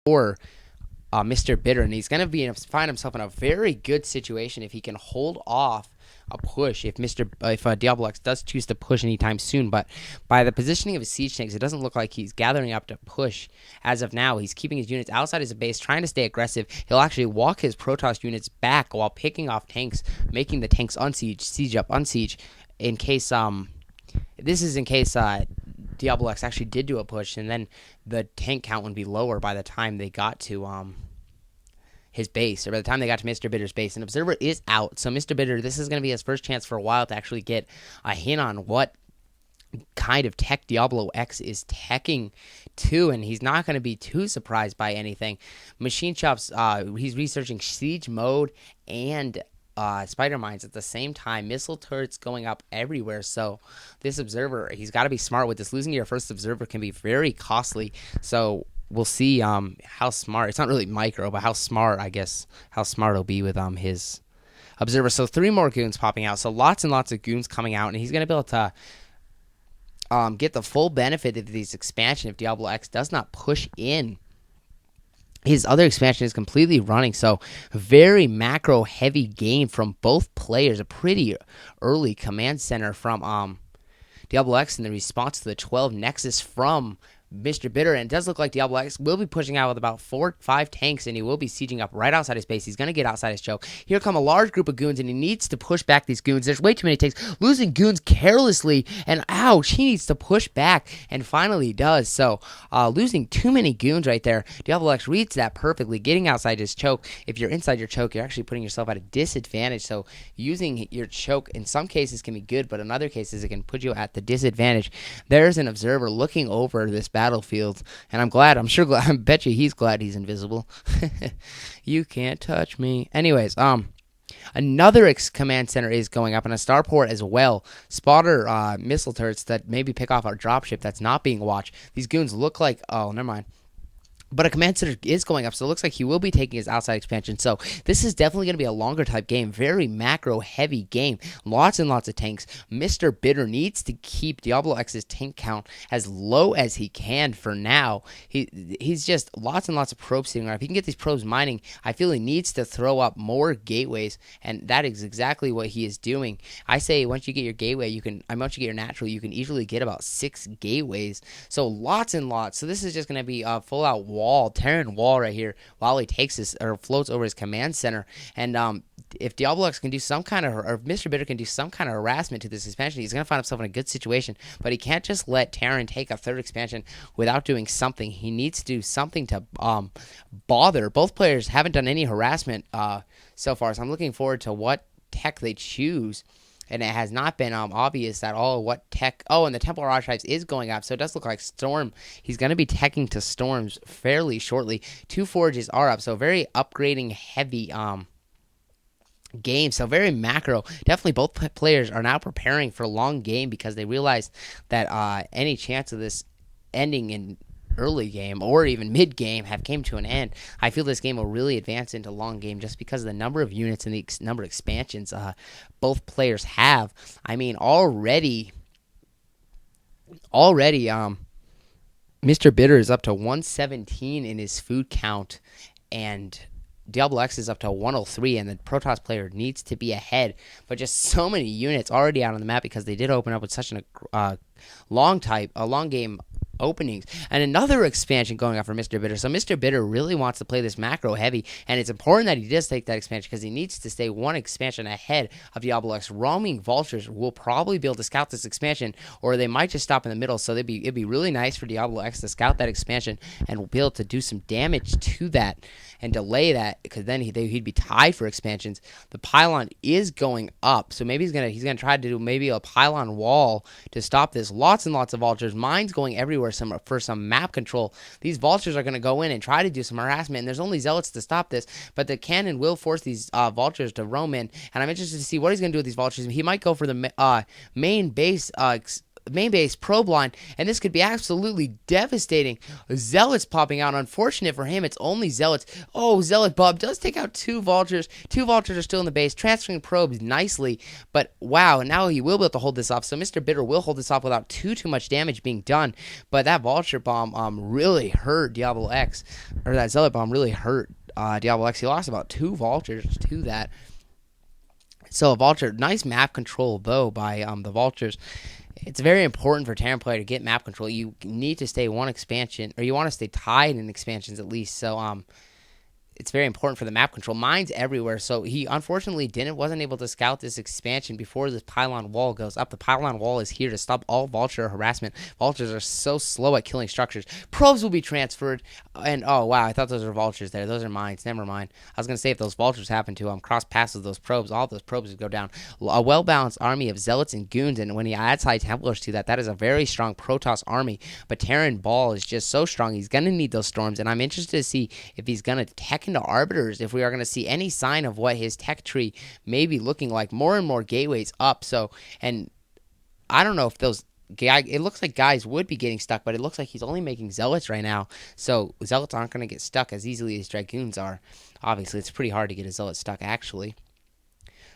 for MrBitter, and he's going to find himself in a very good situation if he can hold off a push if Diablox does choose to push anytime soon. But by the positioning of his siege tanks, it doesn't look like he's gathering up to push as of now. He's keeping his units outside his base, trying to stay aggressive. He'll actually walk his Protoss units back while picking off tanks, making the tanks siege up, unsiege, in case this is in case Diablox actually did do a push, and then the tank count would be lower by the time they got to his base, or by the time they got to MrBitter's base. And Observer is out, so MrBitter, this is going to be his first chance for a while to actually get a hint on what kind of tech Diablo X is teching to, and he's not going to be too surprised by anything. Machine Shops, he's researching siege mode and spider mines at the same time. Missile turrets going up everywhere. So this Observer, he's got to be smart with this. Losing your first Observer can be very costly. So we'll see how smart. It's not really micro, but how smart, I guess, how smart he'll be with his Observer. So 3 more goons popping out. So lots and lots of goons coming out, and he's going to be able to get the full benefit of these expansion if Diablo X does not push in. His other expansion is completely running, so very macro-heavy game from both players. A pretty early command center from Diablo X in the response to the 12 Nexus from MrBitter, and it does look like Diablo X will be pushing out with about 4 or 5 tanks, and he will be sieging up right outside his base. He's going to get outside his choke. Here come a large group of goons, and he needs to push back these goons. There's way too many tanks. Losing goons carelessly, and ouch, he needs to push back, and finally he does. So, losing too many goons right there. Diablo X reads that perfectly, getting outside his choke. If you're inside your choke, you're actually putting yourself at a disadvantage, so using your choke in some cases can be good, but in other cases it can put you at the disadvantage. There's an Observer looking over this battlefield, and I bet you he's glad he's invisible. You can't touch me. Anyways, another command center is going up, and a starport as well. Spotter missile turrets that maybe pick off our dropship that's not being watched. These goons look like, oh, never mind. But a command center is going up, so it looks like he will be taking his outside expansion. So this is definitely going to be a longer type game. Very macro-heavy game. Lots and lots of tanks. MrBitter needs to keep Diablo X's tank count as low as he can for now. He's just lots and lots of probes sitting around. If he can get these probes mining, I feel he needs to throw up more gateways, and that is exactly what he is doing. I say once you get your gateway, once you get your natural, you can easily get about 6 gateways. So lots and lots. So this is just going to be a full-out Terran wall right here while he takes this or floats over his command center. And if Diablox can do some kind of, or if MrBitter can do some kind of harassment to this expansion, he's going to find himself in a good situation. But he can't just let Terran take a 3rd expansion without doing something. He needs to do something to bother. Both players haven't done any harassment so far, so I'm looking forward to what tech they choose. And it has not been obvious at all what tech. Oh, and the Templar Archives is going up, so it does look like Storm. He's going to be teching to Storms fairly shortly. 2 Forges are up, so very upgrading heavy game. So very macro. Definitely both players are now preparing for a long game because they realize that any chance of this ending in early game or even mid game have came to an end. I feel this game will really advance into long game just because of the number of units and the number of expansions both players have. I mean, already MrBitter is up to 117 in his food count, and Diablo X is up to 103, and the Protoss player needs to be ahead. But just so many units already out on the map because they did open up with such a long game openings. And another expansion going up for MrBitter. So MrBitter really wants to play this macro heavy, and it's important that he does take that expansion because he needs to stay 1 expansion ahead of Diablo X. Roaming vultures will probably be able to scout this expansion, or they might just stop in the middle. So it'd be really nice for Diablo X to scout that expansion and be able to do some damage to that and delay that, because then he'd be tied for expansions. The pylon is going up, so maybe he's gonna try to do maybe a pylon wall to stop this. Lots and lots of vultures. Mines going everywhere for some map control. These vultures are gonna go in and try to do some harassment, and there's only zealots to stop this, but the cannon will force these vultures to roam in, and I'm interested to see what he's gonna do with these vultures. He might go for the main base main base probe line, and this could be absolutely devastating. Zealots popping out. Unfortunate for him, it's only Zealots. Oh, Zealot Bob does take out 2 Vultures. 2 Vultures are still in the base, transferring probes nicely, but wow, now he will be able to hold this off. So MrBitter will hold this off without too much damage being done, but that Vulture Bomb really hurt Diablox, or that Zealot Bomb really hurt Diablox. He lost about 2 Vultures to that. So a Vulture, nice map control though by the Vultures. It's very important for Terran player to get map control. You need to stay 1 expansion, or you want to stay tied in expansions at least. So it's very important for the map control. Mine's everywhere, so he unfortunately wasn't able to scout this expansion before this pylon wall goes up. The pylon wall is here to stop all Vulture harassment. Vultures are so slow at killing structures. Probes will be transferred, and oh wow, I thought those were Vultures there. Those are mines. Never mind. I was gonna say if those Vultures happen to cross paths with those probes, all those probes would go down. A well-balanced army of Zealots and Goons, and when he adds High Templars to that, that is a very strong Protoss army. But Terran Ball is just so strong. He's gonna need those storms, and I'm interested to see if he's gonna tech into Arbiters, if we are going to see any sign of what his tech tree may be looking like. More and more gateways up. So, and I don't know if those it looks like guys would be getting stuck, but it looks like he's only making Zealots right now. So Zealots aren't going to get stuck as easily as Dragoons are. Obviously, it's pretty hard to get a Zealot stuck actually.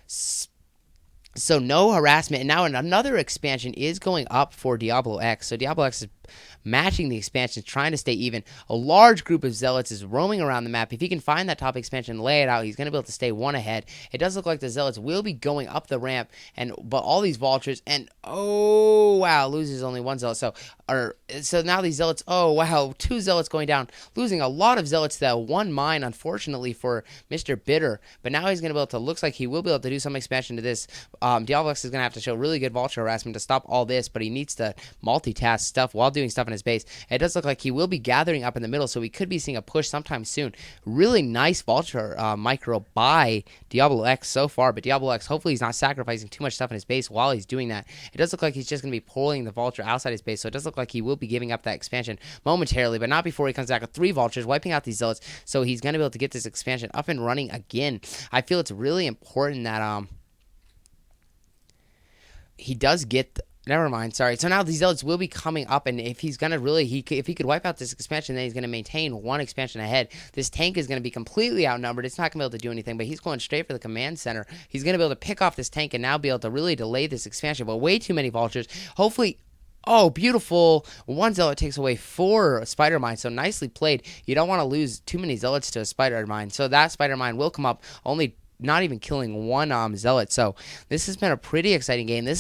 So no harassment. And now another expansion is going up for Diablox. So Diablox is matching the expansions, trying to stay even. A large group of Zealots is roaming around the map. If he can find that top expansion and lay it out, he's going to be able to stay 1 ahead. It does look like the Zealots will be going up the ramp, but all these Vultures, and oh wow, loses only 1 Zealot. So now these Zealots, oh wow, 2 Zealots going down, losing a lot of Zealots to that 1 mine, unfortunately for MrBitter. But now he's going to be able to, looks like he will be able to do some expansion to this. Diablox is going to have to show really good Vulture harassment to stop all this, but he needs to multitask stuff while doing stuff in his base. It does look like he will be gathering up in the middle, so we could be seeing a push sometime soon. Really nice Vulture micro by Diablox so far, but Diablox, hopefully he's not sacrificing too much stuff in his base while he's doing that. It does look like he's just going to be pulling the Vulture outside his base, so it does look like he will be giving up that expansion momentarily, but not before he comes back with 3 Vultures, wiping out these Zealots, so he's going to be able to get this expansion up and running again. I feel it's really important that he does get never mind, sorry. So now these Zealots will be coming up, and if he's gonna really, if he could wipe out this expansion, then he's gonna maintain 1 expansion ahead. This tank is gonna be completely outnumbered. It's not gonna be able to do anything, but he's going straight for the command center. He's gonna be able to pick off this tank and now be able to really delay this expansion. But way too many Vultures. Hopefully. Oh, beautiful. 1 Zealot takes away 4 Spider Mines, so nicely played. You don't want to lose too many Zealots to a Spider Mine. So that Spider Mine will come up, only not even killing 1 Zealot. So this has been a pretty exciting game. This